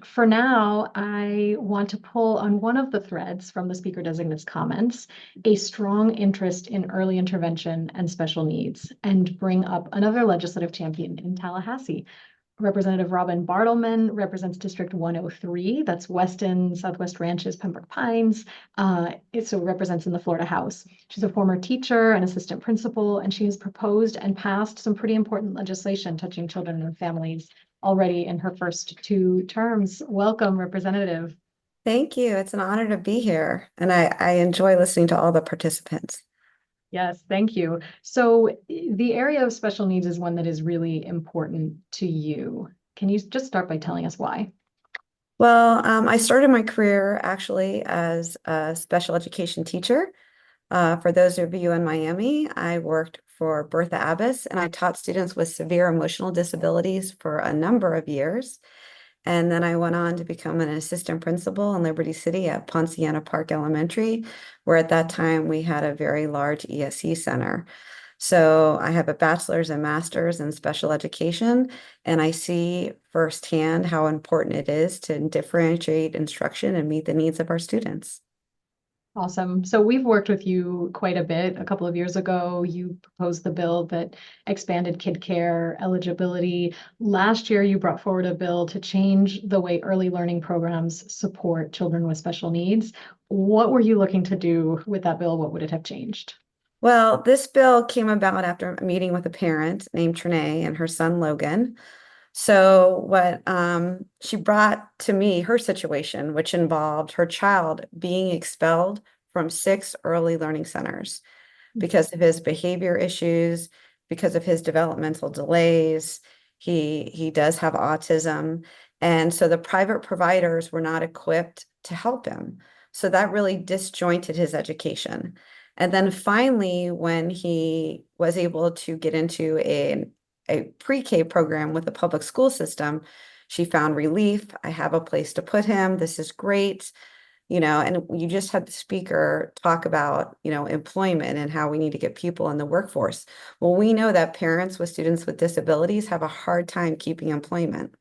For now, I want to pull on one of the threads from the speaker designate's comments, a strong interest in early intervention and special needs, and bring up another legislative champion in Tallahassee. Representative Robin Bartleman represents District 103. That's Weston, Southwest Ranches, Pembroke Pines. It so represents in the Florida House. She's a former teacher and assistant principal, and she has proposed and passed some pretty important legislation touching children and families already in her first 2 terms. Welcome, Representative. Thank you. It's an honor to be here, and I enjoy listening to all the participants. Yes, thank you. So the area of special needs is one that is really important to you. Can you just start by telling us why? Well, I started my career actually as a special education teacher. For those of you in Miami, I worked for Bertha Abbas, and I taught students with severe emotional disabilities for a number of years. And then I went on to become an assistant principal in Liberty City at Ponciana Park Elementary, where at that time we had a very large ESC center. So I have a bachelor's and master's in special education, and I see firsthand how important it is to differentiate instruction and meet the needs of our students. Awesome. So we've worked with you quite a bit. A couple of years ago, you proposed the bill that expanded kid care eligibility. Last year, you brought forward a bill to change the way early learning programs support children with special needs. What were you looking to do with that bill? What would it have changed? Well, this bill came about after a meeting with a parent named Trinae and her son Logan. So what she brought to me her situation, which involved her child being expelled from 6 early learning centers because of his behavior issues, because of his developmental delays. He does have autism, and so the private providers were not equipped to help him. So that really disjointed his education. And then finally, when he was able to get into a pre-K program with the public school system, she found relief. I have a place to put him. This is great. And you just had the speaker talk about, employment and how we need to get people in the workforce. Well, we know that parents with students with disabilities have a hard time keeping employment.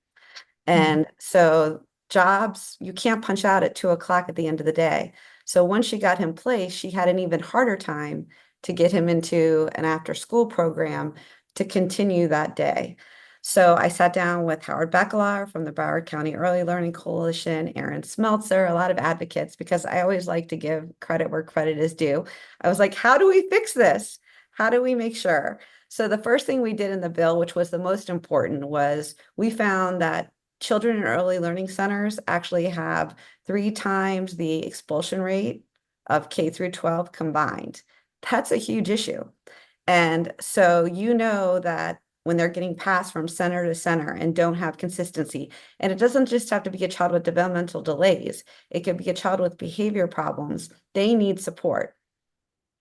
And so jobs, you can't punch out at 2 o'clock at the end of the day. So once she got him placed, she had an even harder time to get him into an after-school program to continue that day. So I sat down with Howard Bacalauer from the Broward County Early Learning Coalition, Aaron Smeltzer, a lot of advocates, because I always like to give credit where credit is due. I was like, how do we fix this? How do we make sure? So the first thing we did in the bill, which was the most important, was we found that children in early learning centers actually have 3 times the expulsion rate of K through 12 combined. That's a huge issue. And so that when they're getting passed from center to center and don't have consistency, and it doesn't just have to be a child with developmental delays, it could be a child with behavior problems, they need support.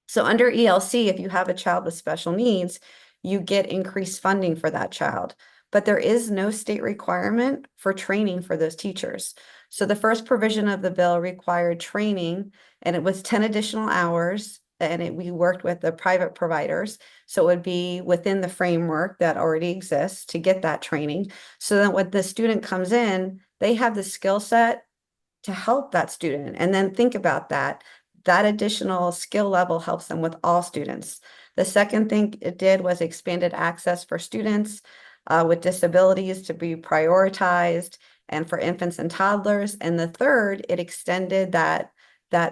So under ELC, if you have a child with special needs, you get increased funding for that child. But there is no state requirement for training for those teachers. So the first provision of the bill required training, and it was 10 additional hours, and we worked with the private providers. So it would be within the framework that already exists to get that training. So that when the student comes in, they have the skill set to help that student. And then think about that. That additional skill level helps them with all students. The second thing it did was expanded access for students with disabilities to be prioritized and for infants and toddlers. And the third, it extended that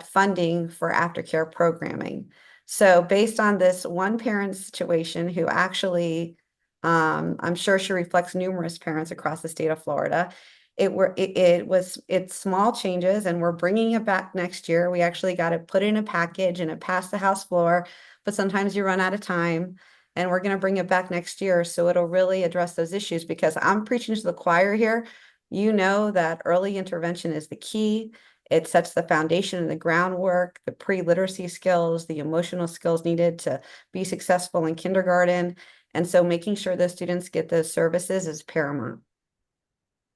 funding for aftercare programming. So based on this one parent situation who actually, I'm sure she reflects numerous parents across the state of Florida, it's small changes, and we're bringing it back next year. We actually got it put in a package and it passed the House floor, but sometimes you run out of time. And we're going to bring it back next year. So it'll really address those issues, because I'm preaching to the choir here. You know that early intervention is the key. It sets the foundation and the groundwork, the pre-literacy skills, the emotional skills needed to be successful in kindergarten. And so making sure those students get those services is paramount.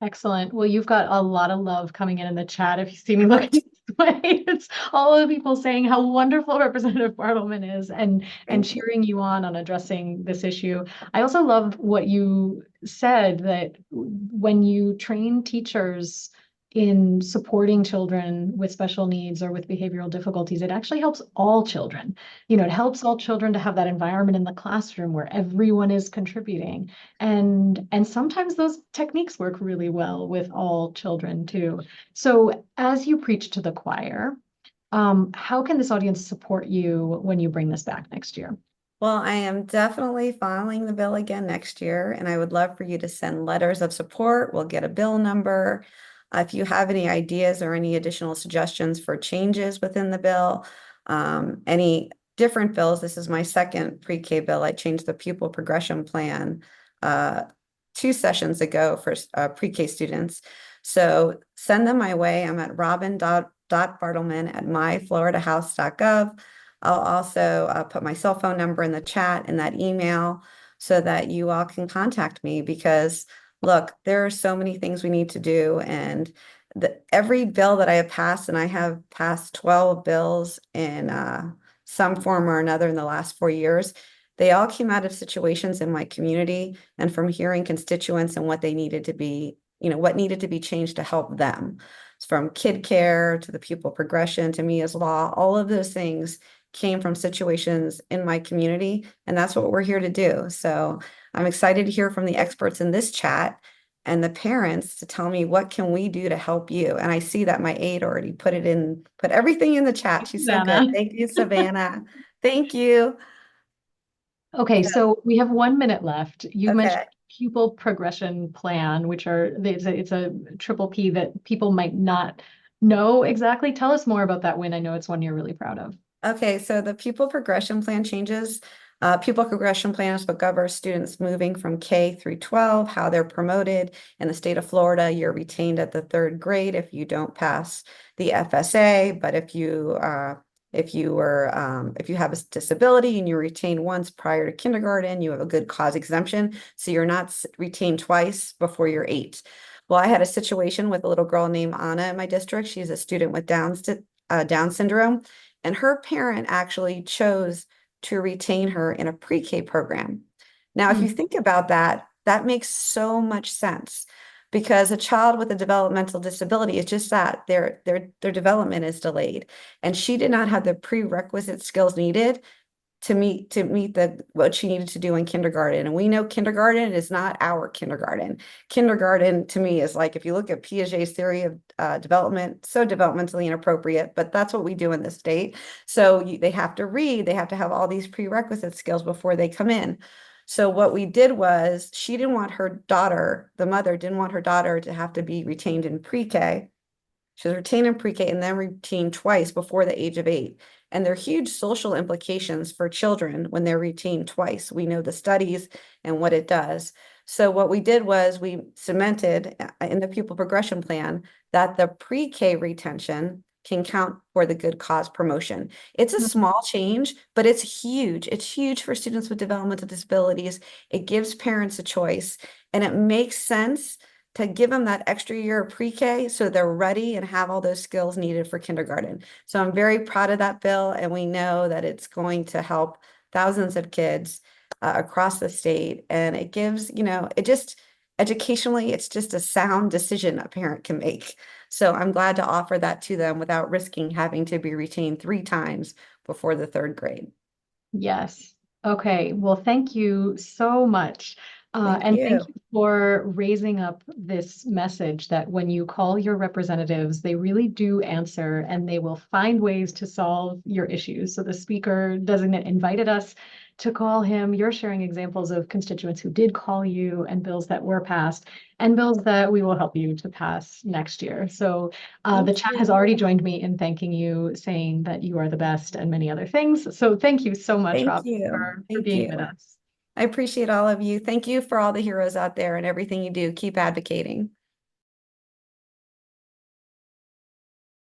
Excellent. Well, you've got a lot of love coming in the chat. If you see me looking this way, it's all of the people saying how wonderful Representative Bartleman is and Thank you. cheering you on addressing this issue. I also love what you said, that when you train teachers in supporting children with special needs or with behavioral difficulties, it actually helps all children. It helps all children to have that environment in the classroom where everyone is contributing. And sometimes those techniques work really well with all children too. So as you preach to the choir, how can this audience support you when you bring this back next year? Well, I am definitely filing the bill again next year, and I would love for you to send letters of support. We'll get a bill number. If you have any ideas or any additional suggestions for changes within the bill, any different bills. This is my second pre-K bill. I changed the pupil progression plan 2 sessions ago for pre-K students. So send them my way. I'm at robin.bartleman@myfloridahouse.gov. I'll also put my cell phone number in the chat in that email so that you all can contact me, because look, there are so many things we need to do. And every bill that I have passed, and I have passed 12 bills in some form or another in the last 4 years, they all came out of situations in my community and from hearing constituents and what they needed to be, what needed to be changed to help them. From kid care to the pupil progression to Mia's law, all of those things came from situations in my community, and that's what we're here to do. So I'm excited to hear from the experts in this chat and the parents to tell me what can we do to help you. And I see that my aide already put everything in the chat. She's so good. Savannah. Thank you, Savannah. Thank you. Okay, so we have 1 minute left. You mentioned Okay. pupil progression plan, which it's a triple P that people might not know exactly. Tell us more about that win. I know it's one you're really proud of. Okay, so the pupil progression plan changes. Pupil progression plan is what governs students moving from K through 12, how they're promoted. In the state of Florida, you're retained at the 3rd grade if you don't pass the FSA. But if you have a disability and you retain once prior to kindergarten, you have a good cause exemption, so you're not retained twice before you're 8. Well, I had a situation with a little girl named Anna in my district. She's a student with Down syndrome. And her parent actually chose to retain her in a pre-K program. Now, if you Hmm. think about that, that makes so much sense, because a child with a developmental disability is just that their development is delayed. And she did not have the prerequisite skills needed to meet what she needed to do in kindergarten. And we know kindergarten is not our kindergarten. Kindergarten to me is like, if you look at Piaget's theory of development, so developmentally inappropriate, but that's what we do in the state. So they have to read, they have to have all these prerequisite skills before they come in. So what we did was, she didn't want her daughter, the mother didn't want her daughter to have to be retained in pre-K. She was retained in pre-K and then retained twice before the age of 8. And there are huge social implications for children when they're retained twice. We know the studies and what it does. So what we did was we cemented in the pupil progression plan that the pre-K retention can count for the good cause promotion. It's a small change, but it's huge. It's huge for students with developmental disabilities. It gives parents a choice, and it makes sense to give them that extra year of pre-K so they're ready and have all those skills needed for kindergarten. So I'm very proud of that bill, and we know that it's going to help thousands of kids across the state. And it gives, educationally, it's just a sound decision a parent can make. So I'm glad to offer that to them without risking having to be retained 3 times before the 3rd grade. Yes. Okay. Well, thank you so much. Thank And thank you. you for raising up this message that when you call your representatives, they really do answer and they will find ways to solve your issues. So the speaker designate invited us to call him. You're sharing examples of constituents who did call you and bills that were passed and bills that we will help you to pass next year. So the Thank chat has you. already joined me in thanking you, saying that you are the best and many other things. So thank you so much, Thank Rob, you. for Thank being you. with us. I appreciate all of you. Thank you for all the heroes out there and everything you do. Keep advocating.